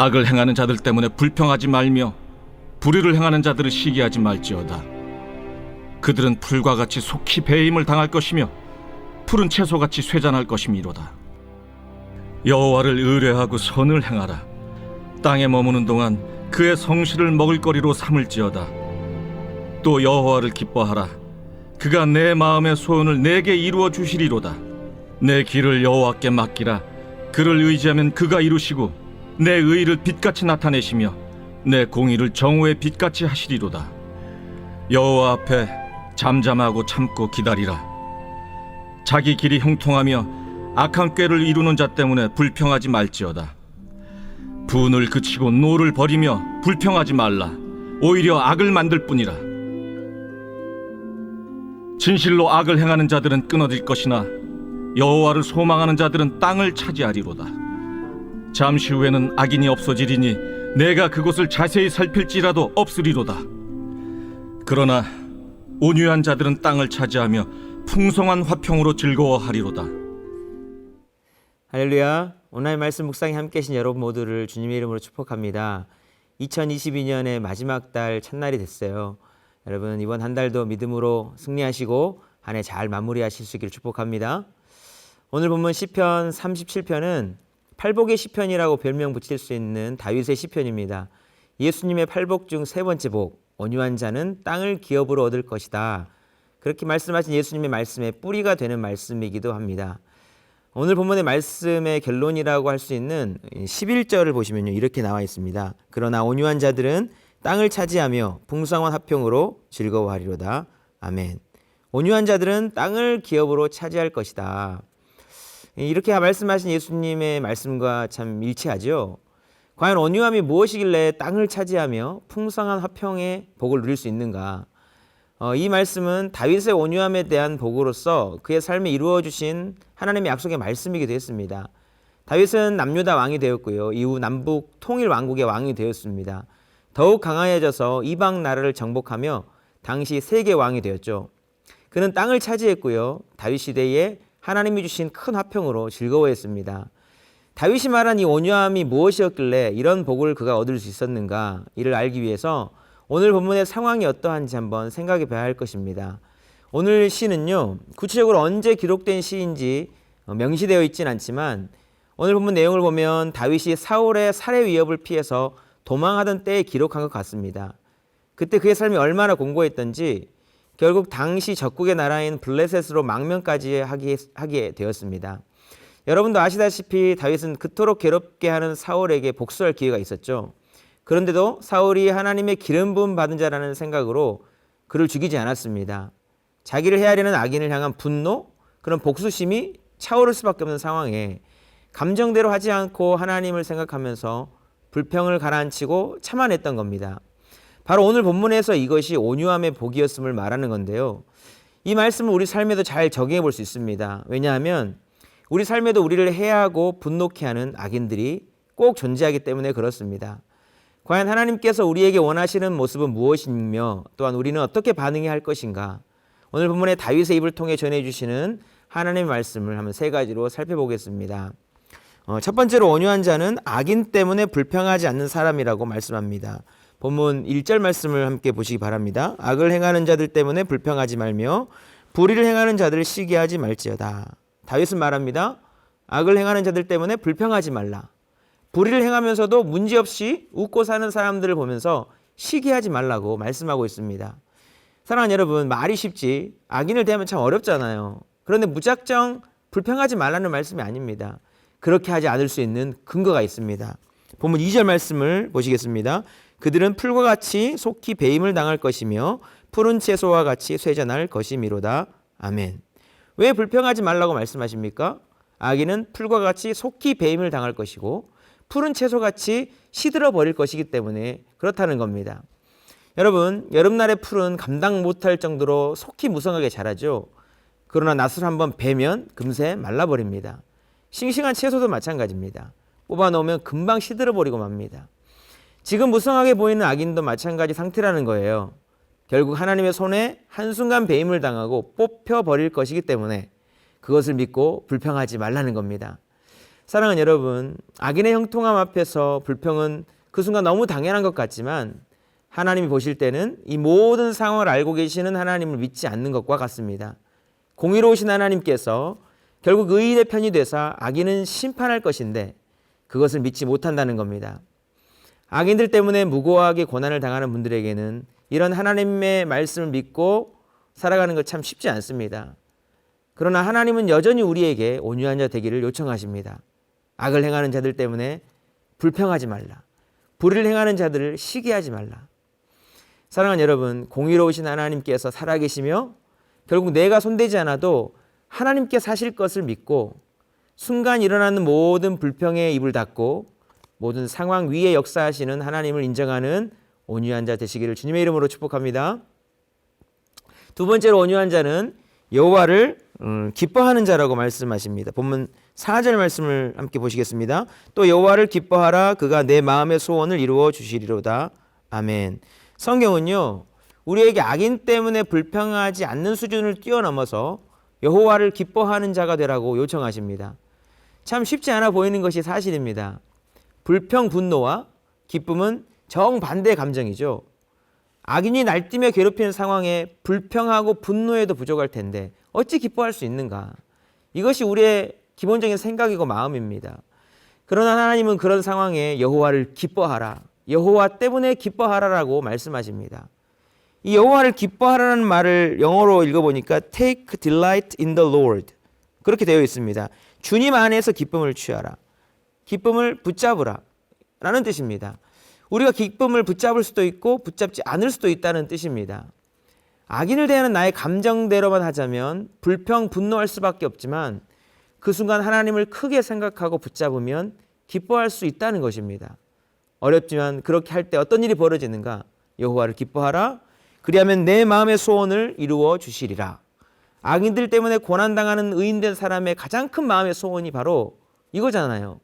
악을 행하는 자들 때문에 불평하지 말며 불의를 행하는 자들을 시기하지 말지어다. 그들은 풀과 같이 속히 배임을 당할 것이며 푸른 채소같이 쇠잔할 것이미로다. 여호와를 의뢰하고 선을 행하라. 땅에 머무는 동안 그의 성실을 먹을거리로 삼을지어다. 또 여호와를 기뻐하라. 그가 내 마음의 소원을 내게 이루어 주시리로다. 내 길을 여호와께 맡기라. 그를 의지하면 그가 이루시고 내 의를 빛같이 나타내시며 내 공의를 정오의 빛같이 하시리로다. 여호와 앞에 잠잠하고 참고 기다리라. 자기 길이 형통하며 악한 꾀를 이루는 자 때문에 불평하지 말지어다. 분을 그치고 노를 버리며 불평하지 말라. 오히려 악을 만들 뿐이라. 진실로 악을 행하는 자들은 끊어질 것이나 여호와를 소망하는 자들은 땅을 차지하리로다. 잠시 후에는 악인이 없어지리니 내가 그곳을 자세히 살필지라도 없으리로다. 그러나 온유한 자들은 땅을 차지하며 풍성한 화평으로 즐거워하리로다. 할렐루야. 오늘 말씀 묵상에 함께 하신 여러분 모두를 주님의 이름으로 축복합니다. 2022년의 마지막 달 첫날이 됐어요. 여러분 이번 한 달도 믿음으로 승리하시고 한 해 잘 마무리하실 수 있기를 축복합니다. 오늘 본문 시편 37편은 팔복의 시편이라고 별명 붙일 수 있는 다윗의 시편입니다. 예수님의 팔복 중 세 번째 복, 온유한 자는 땅을 기업으로 얻을 것이다. 그렇게 말씀하신 예수님의 말씀의 뿌리가 되는 말씀이기도 합니다. 오늘 본문의 말씀의 결론이라고 할 수 있는 11절을 보시면요, 이렇게 나와 있습니다. 그러나 온유한 자들은 땅을 차지하며 풍성한 화평으로 즐거워하리로다. 아멘. 온유한 자들은 땅을 기업으로 차지할 것이다. 이렇게 말씀하신 예수님의 말씀과 참 일치하죠. 과연 온유함이 무엇이길래 땅을 차지하며 풍성한 화평의 복을 누릴 수 있는가? 이 말씀은 다윗의 온유함에 대한 복으로서 그의 삶에 이루어 주신 하나님의 약속의 말씀이기도 했습니다. 다윗은 남유다 왕이 되었고요. 이후 남북 통일 왕국의 왕이 되었습니다. 더욱 강화해져서 이방 나라를 정복하며 당시 세계 왕이 되었죠. 그는 땅을 차지했고요. 다윗 시대에 하나님이 주신 큰 화평으로 즐거워했습니다. 다윗이 말한 이 온유함이 무엇이었길래 이런 복을 그가 얻을 수 있었는가, 이를 알기 위해서 오늘 본문의 상황이 어떠한지 한번 생각해 봐야 할 것입니다. 오늘 시는요, 구체적으로 언제 기록된 시인지 명시되어 있진 않지만 오늘 본문 내용을 보면 다윗이 사울의 살해 위협을 피해서 도망하던 때에 기록한 것 같습니다. 그때 그의 삶이 얼마나 공고했던지 결국 당시 적국의 나라인 블레셋으로 망명까지 하게 되었습니다. 여러분도 아시다시피 다윗은 그토록 괴롭게 하는 사울에게 복수할 기회가 있었죠. 그런데도 사울이 하나님의 기름 부음 받은 자라는 생각으로 그를 죽이지 않았습니다. 자기를 헤아리는 악인을 향한 분노, 그런 복수심이 차오를 수밖에 없는 상황에 감정대로 하지 않고 하나님을 생각하면서 불평을 가라앉히고 참아냈던 겁니다. 바로 오늘 본문에서 이것이 온유함의 복이었음을 말하는 건데요. 이 말씀을 우리 삶에도 잘 적용해 볼 수 있습니다. 왜냐하면 우리 삶에도 우리를 해하고 분노케 하는 악인들이 꼭 존재하기 때문에 그렇습니다. 과연 하나님께서 우리에게 원하시는 모습은 무엇이며 또한 우리는 어떻게 반응해야 할 것인가? 오늘 본문의 다윗의 입을 통해 전해주시는 하나님의 말씀을 한번 세 가지로 살펴보겠습니다. 첫 번째로 온유한 자는 악인 때문에 불평하지 않는 사람이라고 말씀합니다. 본문 1절 말씀을 함께 보시기 바랍니다. 악을 행하는 자들 때문에 불평하지 말며 불의를 행하는 자들을 시기하지 말지어다. 다윗은 말합니다. 악을 행하는 자들 때문에 불평하지 말라. 불의를 행하면서도 문제없이 웃고 사는 사람들을 보면서 시기하지 말라고 말씀하고 있습니다. 사랑하는 여러분, 말이 쉽지 악인을 대하면 참 어렵잖아요. 그런데 무작정 불평하지 말라는 말씀이 아닙니다. 그렇게 하지 않을 수 있는 근거가 있습니다. 본문 2절 말씀을 보시겠습니다. 그들은 풀과 같이 속히 배임을 당할 것이며 푸른 채소와 같이 쇠잔할 것이미로다. 아멘. 왜 불평하지 말라고 말씀하십니까? 악인은 풀과 같이 속히 배임을 당할 것이고 푸른 채소같이 시들어 버릴 것이기 때문에 그렇다는 겁니다. 여러분, 여름날의 풀은 감당 못할 정도로 속히 무성하게 자라죠. 그러나 낫을 한번 베면 금세 말라버립니다. 싱싱한 채소도 마찬가지입니다. 뽑아놓으면 금방 시들어버리고 맙니다. 지금 무성하게 보이는 악인도 마찬가지 상태라는 거예요. 결국 하나님의 손에 한순간 배임을 당하고 뽑혀버릴 것이기 때문에 그것을 믿고 불평하지 말라는 겁니다. 사랑하는 여러분, 악인의 형통함 앞에서 불평은 그 순간 너무 당연한 것 같지만 하나님이 보실 때는 이 모든 상황을 알고 계시는 하나님을 믿지 않는 것과 같습니다. 공의로우신 하나님께서 결국 의인의 편이 되사 악인은 심판할 것인데 그것을 믿지 못한다는 겁니다. 악인들 때문에 무고하게 고난을 당하는 분들에게는 이런 하나님의 말씀을 믿고 살아가는 것 참 쉽지 않습니다. 그러나 하나님은 여전히 우리에게 온유한 자 되기를 요청하십니다. 악을 행하는 자들 때문에 불평하지 말라. 불의를 행하는 자들을 시기하지 말라. 사랑하는 여러분, 공의로우신 하나님께서 살아계시며 결국 내가 손대지 않아도 하나님께 사실 것을 믿고 순간 일어나는 모든 불평에 입을 닫고 모든 상황 위에 역사하시는 하나님을 인정하는 온유한 자 되시기를 주님의 이름으로 축복합니다. 두 번째로 온유한 자는 여호와를 기뻐하는 자라고 말씀하십니다. 본문 4절 말씀을 함께 보시겠습니다. 또 여호와를 기뻐하라. 그가 내 마음의 소원을 이루어 주시리로다. 아멘. 성경은요, 우리에게 악인 때문에 불평하지 않는 수준을 뛰어넘어서 여호와를 기뻐하는 자가 되라고 요청하십니다. 참 쉽지 않아 보이는 것이 사실입니다. 불평, 분노와 기쁨은 정반대의 감정이죠. 악인이 날뛰며 괴롭히는 상황에 불평하고 분노해도 부족할 텐데 어찌 기뻐할 수 있는가? 이것이 우리의 기본적인 생각이고 마음입니다. 그러나 하나님은 그런 상황에 여호와를 기뻐하라, 여호와 때문에 기뻐하라라고 말씀하십니다. 이 여호와를 기뻐하라는 말을 영어로 읽어보니까 take delight in the Lord 그렇게 되어 있습니다. 주님 안에서 기쁨을 취하라, 기쁨을 붙잡으라 라는 뜻입니다. 우리가 기쁨을 붙잡을 수도 있고 붙잡지 않을 수도 있다는 뜻입니다. 악인을 대하는 나의 감정대로만 하자면 불평, 분노할 수밖에 없지만 그 순간 하나님을 크게 생각하고 붙잡으면 기뻐할 수 있다는 것입니다. 어렵지만 그렇게 할 때 어떤 일이 벌어지는가? 여호와를 기뻐하라. 그리하면 내 마음의 소원을 이루어 주시리라. 악인들 때문에 고난당하는 의인된 사람의 가장 큰 마음의 소원이 바로 이거잖아요.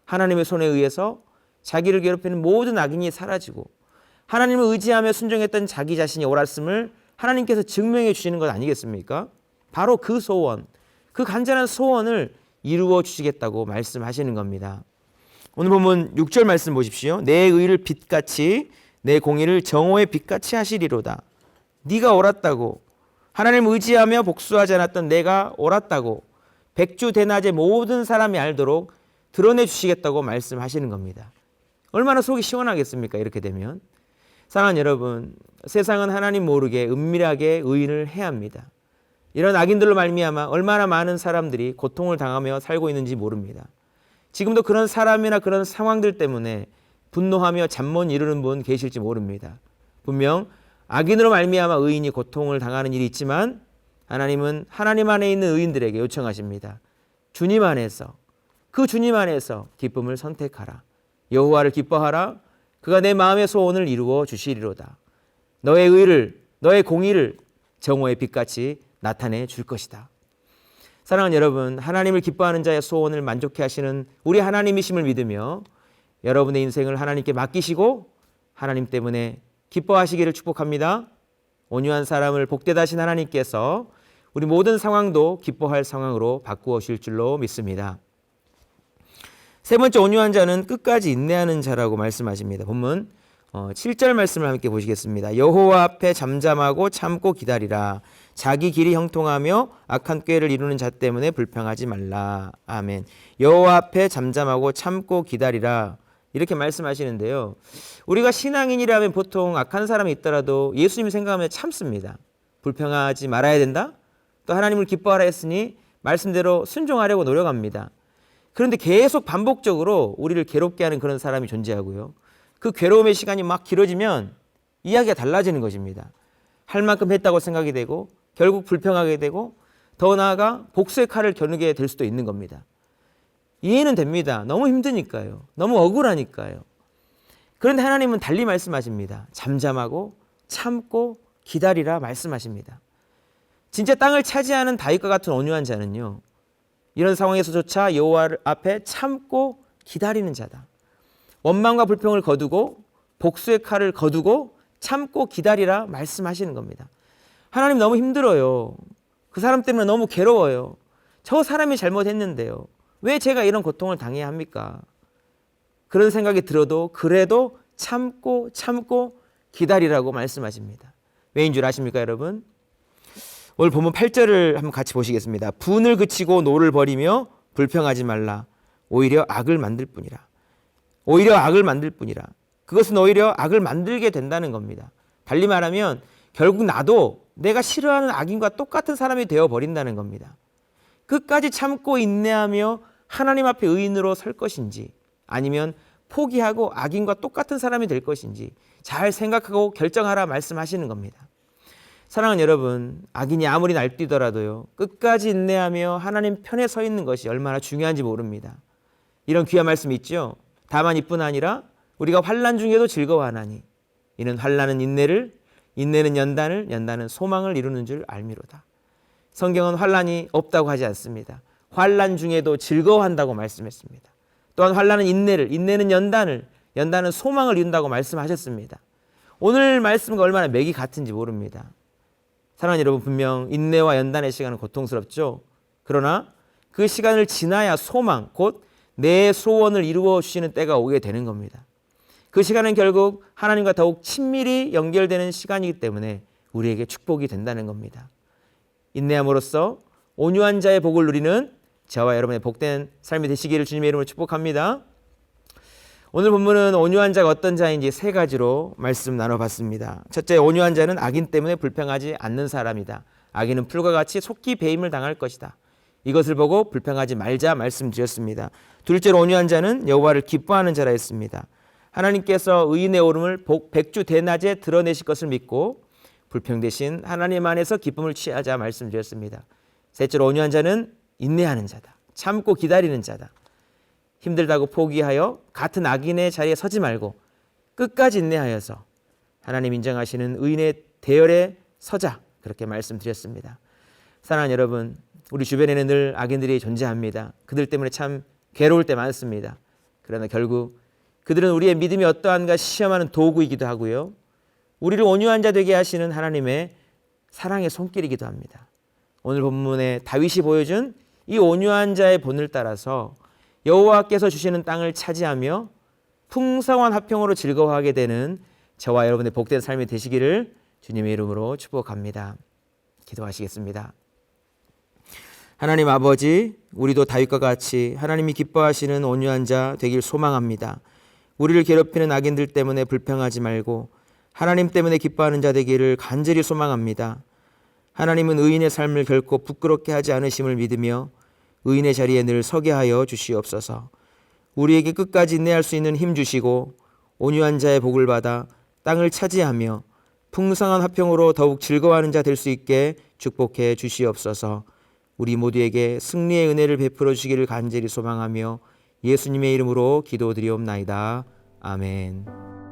하나님의 손에 의해서 자기를 괴롭히는 모든 악인이 사라지고 하나님을 의지하며 순종했던 자기 자신이 옳았음을 하나님께서 증명해 주시는 것 아니겠습니까? 바로 그 소원, 그 간절한 소원을 이루어 주시겠다고 말씀하시는 겁니다. 오늘 보면 6절 말씀 보십시오. 내 의를 빛같이 내 공의를 정오의 빛같이 하시리로다. 네가 옳았다고, 하나님을 의지하며 복수하지 않았던 내가 옳았다고 백주 대낮에 모든 사람이 알도록 드러내 주시겠다고 말씀하시는 겁니다. 얼마나 속이 시원하겠습니까? 이렇게 되면. 사랑하는 여러분, 세상은 하나님 모르게 은밀하게 의인을 해합니다. 이런 악인들로 말미암아 얼마나 많은 사람들이 고통을 당하며 살고 있는지 모릅니다. 지금도 그런 사람이나 그런 상황들 때문에 분노하며 잠 못 이루는 분 계실지 모릅니다. 분명 악인으로 말미암아 의인이 고통을 당하는 일이 있지만 하나님은 하나님 안에 있는 의인들에게 요청하십니다. 주님 안에서, 그 주님 안에서 기쁨을 선택하라. 여호와를 기뻐하라. 그가 내 마음의 소원을 이루어 주시리로다. 너의 의를, 너의 공의를 정오의 빛같이 나타내 줄 것이다. 사랑하는 여러분, 하나님을 기뻐하는 자의 소원을 만족해 하시는 우리 하나님이심을 믿으며 여러분의 인생을 하나님께 맡기시고 하나님 때문에 기뻐하시기를 축복합니다. 온유한 사람을 복되다 하신 하나님께서 우리 모든 상황도 기뻐할 상황으로 바꾸어 주실 줄로 믿습니다. 세 번째, 온유한 자는 끝까지 인내하는 자라고 말씀하십니다. 본문 7절 말씀을 함께 보시겠습니다. 여호와 앞에 잠잠하고 참고 기다리라. 자기 길이 형통하며 악한 꾀를 이루는 자 때문에 불평하지 말라. 아멘. 여호와 앞에 잠잠하고 참고 기다리라. 이렇게 말씀하시는데요. 우리가 신앙인이라면 보통 악한 사람이 있더라도 예수님 생각하면 참습니다. 불평하지 말아야 된다. 또 하나님을 기뻐하라 했으니 말씀대로 순종하려고 노력합니다. 그런데 계속 반복적으로 우리를 괴롭게 하는 그런 사람이 존재하고요. 그 괴로움의 시간이 막 길어지면 이야기가 달라지는 것입니다. 할 만큼 했다고 생각이 되고 결국 불평하게 되고 더 나아가 복수의 칼을 겨누게 될 수도 있는 겁니다. 이해는 됩니다. 너무 힘드니까요. 너무 억울하니까요. 그런데 하나님은 달리 말씀하십니다. 잠잠하고 참고 기다리라 말씀하십니다. 진짜 땅을 차지하는 다윗과 같은 온유한 자는요, 이런 상황에서조차 여호와 앞에 참고 기다리는 자다. 원망과 불평을 거두고 복수의 칼을 거두고 참고 기다리라 말씀하시는 겁니다. 하나님 너무 힘들어요. 그 사람 때문에 너무 괴로워요. 저 사람이 잘못했는데요. 왜 제가 이런 고통을 당해야 합니까? 그런 생각이 들어도 그래도 참고 기다리라고 말씀하십니다. 왜인 줄 아십니까, 여러분? 오늘 본문 8절을 한번 같이 보시겠습니다. 분을 그치고 노를 버리며 불평하지 말라. 오히려 악을 만들 뿐이라. 오히려 악을 만들 뿐이라. 그것은 오히려 악을 만들게 된다는 겁니다. 달리 말하면 결국 나도 내가 싫어하는 악인과 똑같은 사람이 되어버린다는 겁니다. 끝까지 참고 인내하며 하나님 앞에 의인으로 설 것인지 아니면 포기하고 악인과 똑같은 사람이 될 것인지 잘 생각하고 결정하라 말씀하시는 겁니다. 사랑하는 여러분, 악인이 아무리 날뛰더라도요, 끝까지 인내하며 하나님 편에 서 있는 것이 얼마나 중요한지 모릅니다. 이런 귀한 말씀이 있죠. 다만 이뿐 아니라 우리가 환난 중에도 즐거워하나니 이는 환난은 인내를, 인내는 연단을, 연단은 소망을 이루는 줄 알미로다. 성경은 환난이 없다고 하지 않습니다. 환난 중에도 즐거워한다고 말씀했습니다. 또한 환난은 인내를, 인내는 연단을, 연단은 소망을 이룬다고 말씀하셨습니다. 오늘 말씀과 얼마나 맥이 같은지 모릅니다. 사랑하는 여러분, 분명 인내와 연단의 시간은 고통스럽죠. 그러나 그 시간을 지나야 소망, 곧 내 소원을 이루어 주시는 때가 오게 되는 겁니다. 그 시간은 결국 하나님과 더욱 친밀히 연결되는 시간이기 때문에 우리에게 축복이 된다는 겁니다. 인내함으로써 온유한 자의 복을 누리는 저와 여러분의 복된 삶이 되시기를 주님의 이름으로 축복합니다. 오늘 본문은 온유한 자가 어떤 자인지 세 가지로 말씀 나눠봤습니다. 첫째, 온유한 자는 악인 때문에 불평하지 않는 사람이다. 악인은 풀과 같이 속히 배임을 당할 것이다. 이것을 보고 불평하지 말자 말씀드렸습니다. 둘째로, 온유한 자는 여호와를 기뻐하는 자라 했습니다. 하나님께서 의인의 오름을 백주 대낮에 드러내실 것을 믿고 불평 대신 하나님 안에서 기쁨을 취하자 말씀드렸습니다. 셋째로, 온유한 자는 인내하는 자다. 참고 기다리는 자다. 힘들다고 포기하여 같은 악인의 자리에 서지 말고 끝까지 인내하여서 하나님 인정하시는 의인의 대열에 서자, 그렇게 말씀드렸습니다. 사랑하는 여러분, 우리 주변에는 늘 악인들이 존재합니다. 그들 때문에 참 괴로울 때 많습니다. 그러나 결국 그들은 우리의 믿음이 어떠한가 시험하는 도구이기도 하고요, 우리를 온유한 자 되게 하시는 하나님의 사랑의 손길이기도 합니다. 오늘 본문에 다윗이 보여준 이 온유한 자의 본을 따라서 여호와께서 주시는 땅을 차지하며 풍성한 화평으로 즐거워하게 되는 저와 여러분의 복된 삶이 되시기를 주님의 이름으로 축복합니다. 기도하시겠습니다. 하나님 아버지, 우리도 다윗과 같이 하나님이 기뻐하시는 온유한 자 되길 소망합니다. 우리를 괴롭히는 악인들 때문에 불평하지 말고 하나님 때문에 기뻐하는 자 되기를 간절히 소망합니다. 하나님은 의인의 삶을 결코 부끄럽게 하지 않으심을 믿으며 의인의 자리에 늘 서게 하여 주시옵소서. 우리에게 끝까지 인내할 수 있는 힘 주시고 온유한 자의 복을 받아 땅을 차지하며 풍성한 화평으로 더욱 즐거워하는 자 될 수 있게 축복해 주시옵소서. 우리 모두에게 승리의 은혜를 베풀어 주시기를 간절히 소망하며 예수님의 이름으로 기도드리옵나이다. 아멘.